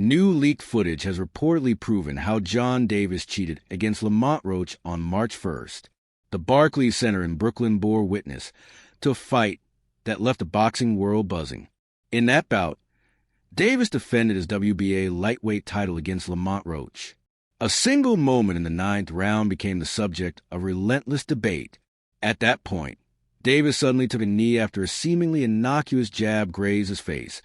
New leaked footage has reportedly proven how John Davis cheated against Lamont Roach on March 1st. The Barclays Center in Brooklyn bore witness to a fight that left the boxing world buzzing. In that bout, Davis defended his WBA lightweight title against Lamont Roach. A single moment in the 9th round became the subject of relentless debate. At that point, Davis suddenly took a knee after a seemingly innocuous jab grazed his face,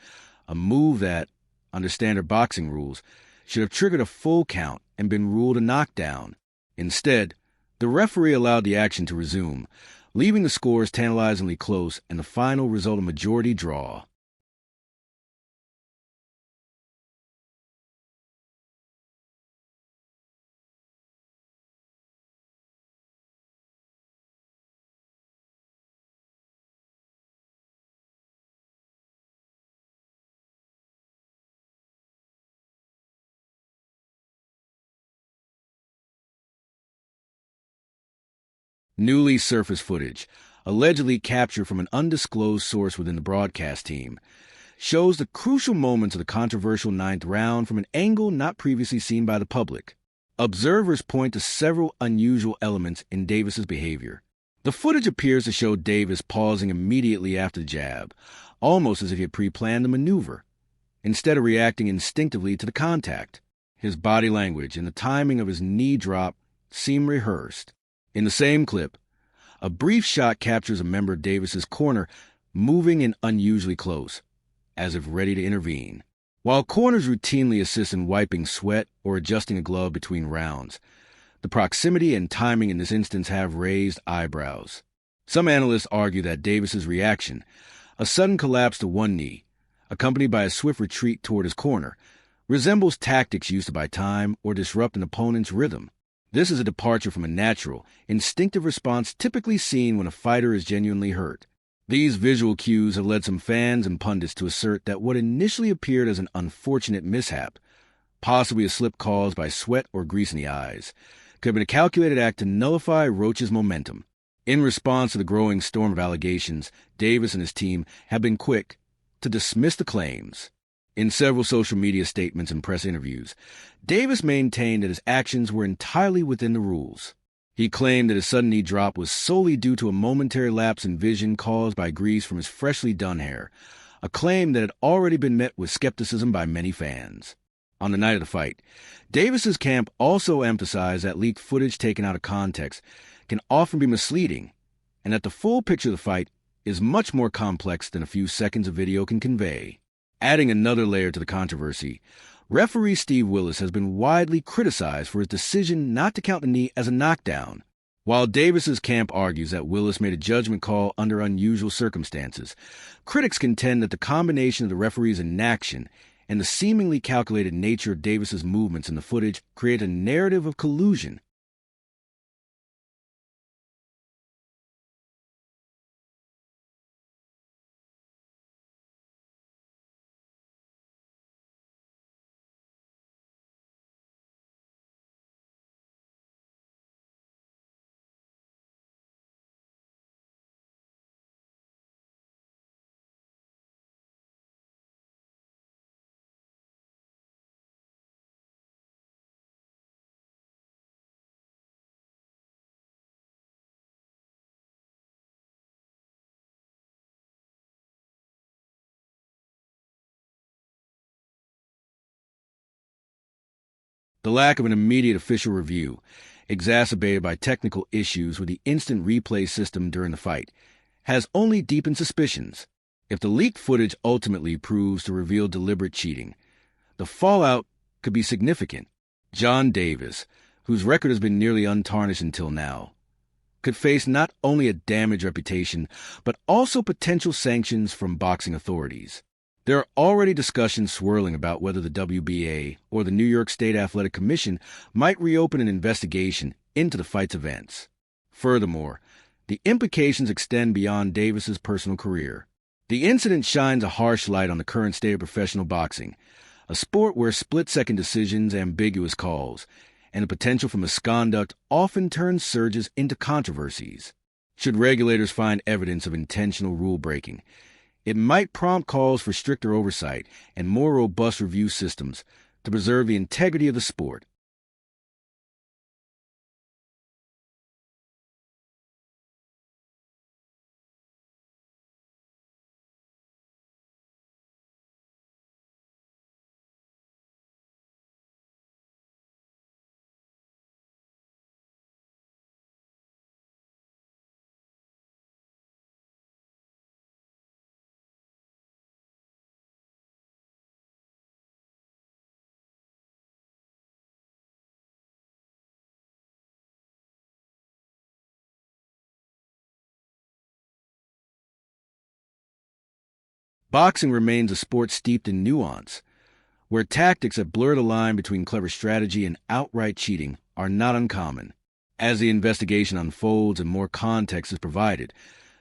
a move that, under standard boxing rules, should have triggered a full count and been ruled a knockdown. Instead, the referee allowed the action to resume, leaving the scores tantalizingly close and the final result a majority draw. Newly surfaced footage, allegedly captured from an undisclosed source within the broadcast team, shows the crucial moments of the controversial 9th round from an angle not previously seen by the public. Observers point to several unusual elements in Davis's behavior. The footage appears to show Davis pausing immediately after the jab, almost as if he had pre-planned the maneuver, instead of reacting instinctively to the contact. His body language and the timing of his knee drop seem rehearsed. In the same clip, a brief shot captures a member of Davis's corner moving in unusually close, as if ready to intervene. While corners routinely assist in wiping sweat or adjusting a glove between rounds, the proximity and timing in this instance have raised eyebrows. Some analysts argue that Davis's reaction, a sudden collapse to one knee, accompanied by a swift retreat toward his corner, resembles tactics used to buy time or disrupt an opponent's rhythm. This is a departure from a natural, instinctive response typically seen when a fighter is genuinely hurt. These visual cues have led some fans and pundits to assert that what initially appeared as an unfortunate mishap, possibly a slip caused by sweat or grease in the eyes, could have been a calculated act to nullify Roach's momentum. In response to the growing storm of allegations, Davis and his team have been quick to dismiss the claims. In several social media statements and press interviews, Davis maintained that his actions were entirely within the rules. He claimed that his sudden knee drop was solely due to a momentary lapse in vision caused by grease from his freshly done hair, a claim that had already been met with skepticism by many fans. On the night of the fight, Davis's camp also emphasized that leaked footage taken out of context can often be misleading, and that the full picture of the fight is much more complex than a few seconds of video can convey. Adding another layer to the controversy, referee Steve Willis has been widely criticized for his decision not to count the knee as a knockdown. While Davis's camp argues that Willis made a judgment call under unusual circumstances, critics contend that the combination of the referee's inaction and the seemingly calculated nature of Davis's movements in the footage create a narrative of collusion. The lack of an immediate official review, exacerbated by technical issues with the instant replay system during the fight, has only deepened suspicions. If the leaked footage ultimately proves to reveal deliberate cheating, the fallout could be significant. John Davis, whose record has been nearly untarnished until now, could face not only a damaged reputation, but also potential sanctions from boxing authorities. There are already discussions swirling about whether the WBA or the New York State Athletic Commission might reopen an investigation into the fight's events. Furthermore, the implications extend beyond Davis's personal career. The incident shines a harsh light on the current state of professional boxing, a sport where split-second decisions, ambiguous calls, and the potential for misconduct often turn surges into controversies. Should regulators find evidence of intentional rule-breaking, it might prompt calls for stricter oversight and more robust review systems, to preserve the integrity of the sport. Boxing remains a sport steeped in nuance, where tactics that blur the line between clever strategy and outright cheating are not uncommon. As the investigation unfolds and more context is provided,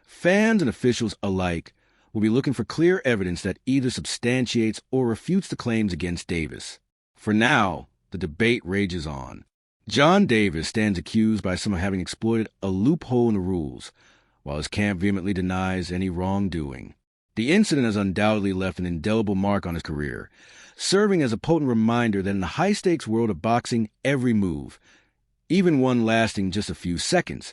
fans and officials alike will be looking for clear evidence that either substantiates or refutes the claims against Davis. For now, the debate rages on. John Davis stands accused by some of having exploited a loophole in the rules, while his camp vehemently denies any wrongdoing. The incident has undoubtedly left an indelible mark on his career, serving as a potent reminder that in the high-stakes world of boxing, every move, even one lasting just a few seconds,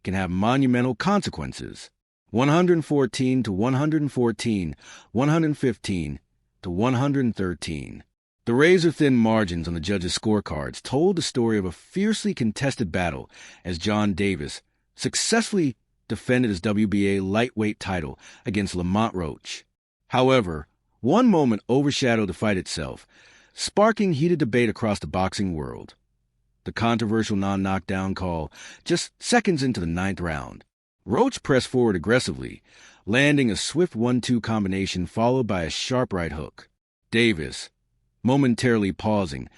can have monumental consequences. 114 to 114, 115 to 113. The razor-thin margins on the judges' scorecards told the story of a fiercely contested battle as John Davis successfully defended his WBA lightweight title against Lamont Roach. However, one moment overshadowed the fight itself, sparking heated debate across the boxing world. The controversial non-knockdown call just seconds into the 9th round. Roach pressed forward aggressively, landing a swift 1-2 combination followed by a sharp right hook. Davis, momentarily pausing,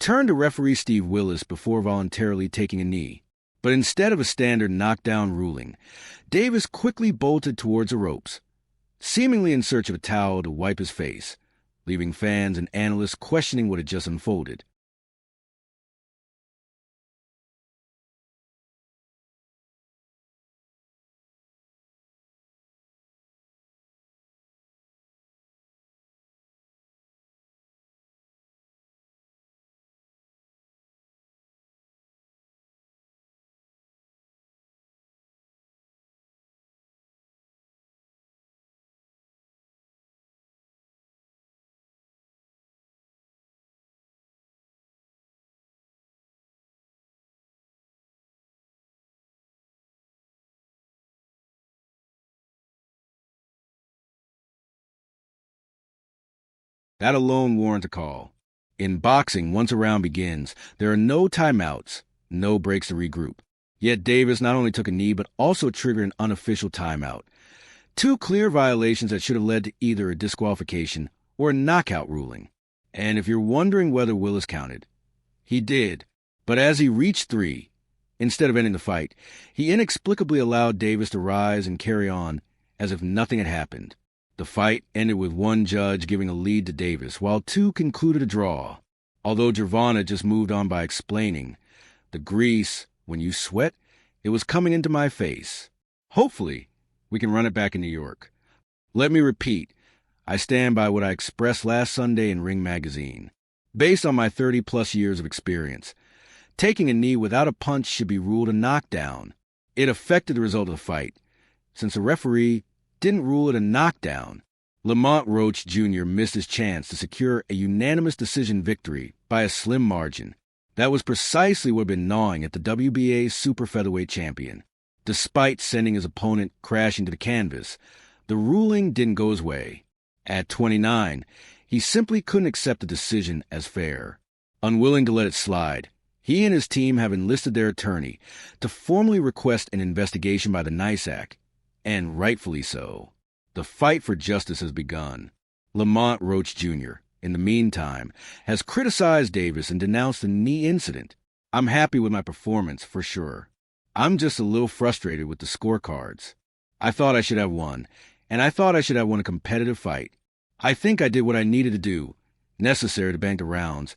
turned to referee Steve Willis before voluntarily taking a knee. But instead of a standard knockdown ruling, Davis quickly bolted towards the ropes, seemingly in search of a towel to wipe his face, leaving fans and analysts questioning what had just unfolded. That alone warrants a call. In boxing, once a round begins, there are no timeouts, no breaks to regroup. Yet Davis not only took a knee, but also triggered an unofficial timeout. Two clear violations that should have led to either a disqualification or a knockout ruling. And if you're wondering whether Willis counted, he did. But as he reached 3, instead of ending the fight, he inexplicably allowed Davis to rise and carry on as if nothing had happened. The fight ended with one judge giving a lead to Davis, while 2 concluded a draw. Although Gervonta just moved on by explaining, the grease, when you sweat, it was coming into my face. Hopefully, we can run it back in New York. Let me repeat, I stand by what I expressed last Sunday in Ring Magazine. Based on my 30-plus years of experience, taking a knee without a punch should be ruled a knockdown. It affected the result of the fight, since the referee didn't rule it a knockdown. Lamont Roach Jr. missed his chance to secure a unanimous decision victory by a slim margin. That was precisely what had been gnawing at the WBA super featherweight champion. Despite sending his opponent crashing to the canvas, the ruling didn't go his way. At 29, he simply couldn't accept the decision as fair. Unwilling to let it slide, he and his team have enlisted their attorney to formally request an investigation by the NYSAC, and rightfully so. The fight for justice has begun. Lamont Roach Jr., in the meantime, has criticized Davis and denounced the knee incident. I'm happy with my performance, for sure. I'm just a little frustrated with the scorecards. I thought I should have won, and I thought I should have won a competitive fight. I think I did what I needed to do, necessary to bank the rounds,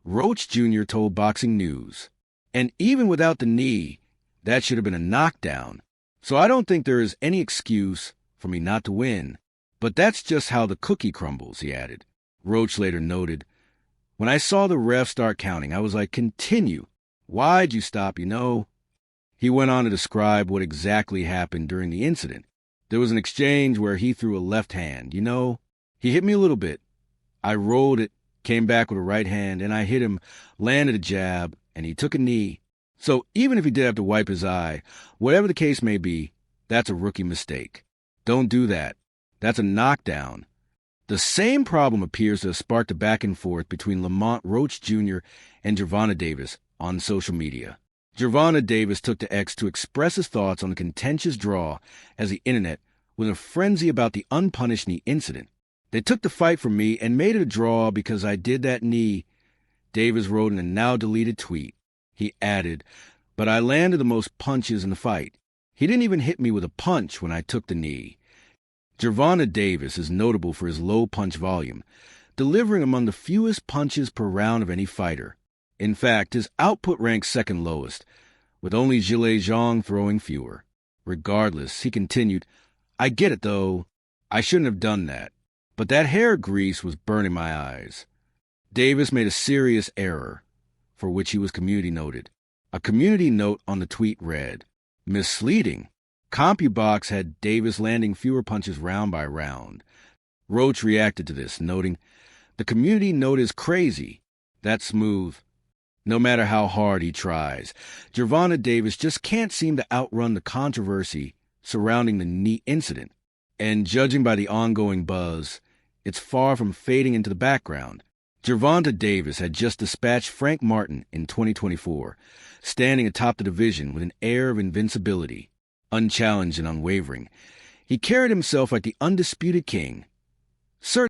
Roach Jr. told Boxing News. And even without the knee, that should have been a knockdown. So I don't think there is any excuse for me not to win. But that's just how the cookie crumbles, he added. Roach later noted, When I saw the ref start counting, I was like, continue. Why'd you stop, He went on to describe what exactly happened during the incident. There was an exchange where he threw a left hand, He hit me a little bit. I rolled it, came back with a right hand, and I hit him, landed a jab, and he took a knee. So even if he did have to wipe his eye, whatever the case may be, that's a rookie mistake. Don't do that. That's a knockdown. The same problem appears to have sparked a back and forth between Lamont Roach Jr. and Gervonta Davis on social media. Gervonta Davis took to X to express his thoughts on the contentious draw as the internet was in a frenzy about the unpunished knee incident. They took the fight from me and made it a draw because I did that knee, Davis wrote in a now-deleted tweet. He added, but I landed the most punches in the fight. He didn't even hit me with a punch when I took the knee. Gervonta Davis is notable for his low punch volume, delivering among the fewest punches per round of any fighter. In fact, his output ranks second lowest, with only Zhilei Zhang throwing fewer. Regardless, he continued, I get it, though. I shouldn't have done that. But that hair grease was burning my eyes. Davis made a serious error, for which he was community noted. A community note on the tweet read, misleading. CompuBox had Davis landing fewer punches round by round. Roach reacted to this, noting, the community note is crazy. That's smooth. No matter how hard he tries, Gervonta Davis just can't seem to outrun the controversy surrounding the knee incident. And judging by the ongoing buzz, it's far from fading into the background. Gervonta Davis had just dispatched Frank Martin in 2024, standing atop the division with an air of invincibility, unchallenged and unwavering. He carried himself like the undisputed king.